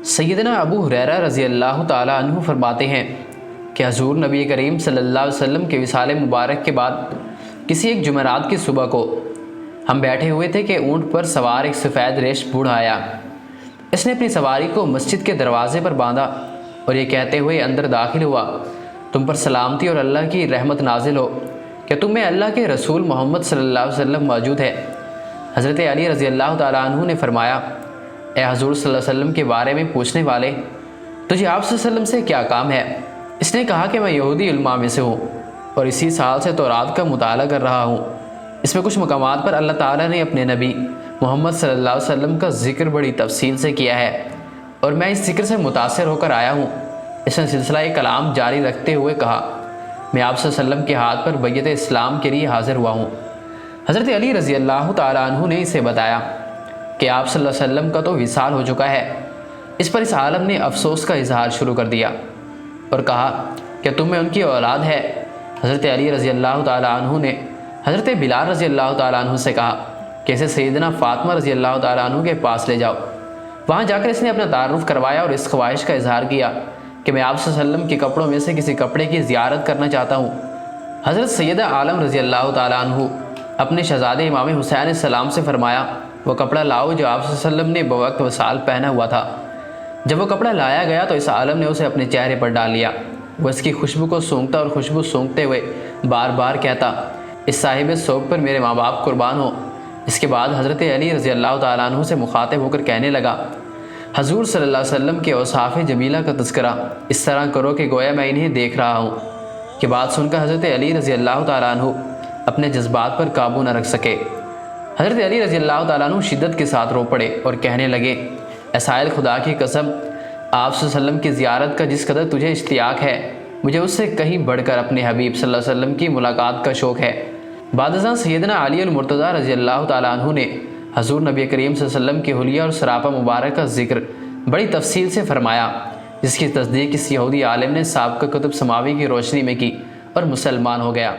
سیدنا ابو ہریرہ رضی اللہ تعالیٰ عنہ فرماتے ہیں کہ حضور نبی کریم صلی اللہ علیہ وسلم کے وصال مبارک کے بعد کسی ایک جمعرات کی صبح کو ہم بیٹھے ہوئے تھے کہ اونٹ پر سوار ایک سفید ریش بوڑھا آیا۔ اس نے اپنی سواری کو مسجد کے دروازے پر باندھا اور یہ کہتے ہوئے اندر داخل ہوا، تم پر سلامتی اور اللہ کی رحمت نازل ہو کہ تم میں اللہ کے رسول محمد صلی اللہ علیہ وسلم موجود ہے۔ حضرت علی رضی اللہ تعالیٰ عنہ نے فرمایا، اے حضور صلی اللہ علیہ وسلم کے بارے میں پوچھنے والے، تجھے آپ صلی اللہ علیہ وسلم سے کیا کام ہے؟ اس نے کہا کہ میں یہودی علماء میں سے ہوں اور اسی سال سے تورات کا مطالعہ کر رہا ہوں۔ اس میں کچھ مقامات پر اللہ تعالیٰ نے اپنے نبی محمد صلی اللہ علیہ وسلم کا ذکر بڑی تفصیل سے کیا ہے اور میں اس ذکر سے متاثر ہو کر آیا ہوں۔ اس نے سلسلہ کلام جاری رکھتے ہوئے کہا، میں آپ صلی اللہ علیہ وسلم کے ہاتھ پر بیعت اسلام کے لیے حاضر ہوا ہوں۔ حضرت علی رضی اللہ تعالیٰ عنہ نے اسے بتایا کہ آپ صلی اللہ علیہ وسلم کا تو وصال ہو چکا ہے۔ اس پر اس عالم نے افسوس کا اظہار شروع کر دیا اور کہا کہ تم میں ان کی اولاد ہے۔ حضرت علی رضی اللہ تعالیٰ عنہ نے حضرت بلال رضی اللہ تعالیٰ عنہ سے کہا کہ اسے سیدنا فاطمہ رضی اللہ تعالیٰ عنہ کے پاس لے جاؤ۔ وہاں جا کر اس نے اپنا تعارف کروایا اور اس خواہش کا اظہار کیا کہ میں آپ صلی اللہ علیہ وسلم کے کپڑوں میں سے کسی کپڑے کی زیارت کرنا چاہتا ہوں۔ حضرت سیدہ عالم رضی اللہ تعالیٰ عنہ اپنے شہزادے امام حسین علیہ السلام سے فرمایا، وہ کپڑا لاؤ جو آپ صلی اللہ علیہ وسلم نے بوقت وصال پہنا ہوا تھا۔ جب وہ کپڑا لایا گیا تو اس عالم نے اسے اپنے چہرے پر ڈال لیا۔ وہ اس کی خوشبو کو سونگتا اور خوشبو سونگتے ہوئے بار بار کہتا، اس صاحب سوگ پر میرے ماں باپ قربان ہوں۔ اس کے بعد حضرت علی رضی اللہ تعالیٰ عنہ سے مخاطب ہو کر کہنے لگا، حضور صلی اللہ علیہ وسلم کے اوصاف جمیلہ کا تذکرہ اس طرح کرو کہ گویا میں انہیں دیکھ رہا ہوں۔ کہ بات سن کر حضرت علی رضی اللہ تعالیٰ عنہ اپنے جذبات پر قابو نہ رکھ سکے۔ حضرت علی رضی اللہ تعالیٰ عنہ شدت کے ساتھ رو پڑے اور کہنے لگے، اے سائل خدا کی قسم، آپ صلی اللہ علیہ وسلم کی زیارت کا جس قدر تجھے اشتیاق ہے، مجھے اس سے کہیں بڑھ کر اپنے حبیب صلی اللہ علیہ وسلم کی ملاقات کا شوق ہے۔ بعد ازاں سیدنا علی المرتضیٰ رضی اللہ تعالیٰ عنہ نے حضور نبی کریم صلی اللہ علیہ وسلم کے حلیہ اور سراپا مبارک کا ذکر بڑی تفصیل سے فرمایا، جس کی تصدیق اس یہودی عالم نے سابقہ کتب سماوی کی روشنی میں کی اور مسلمان ہو گیا۔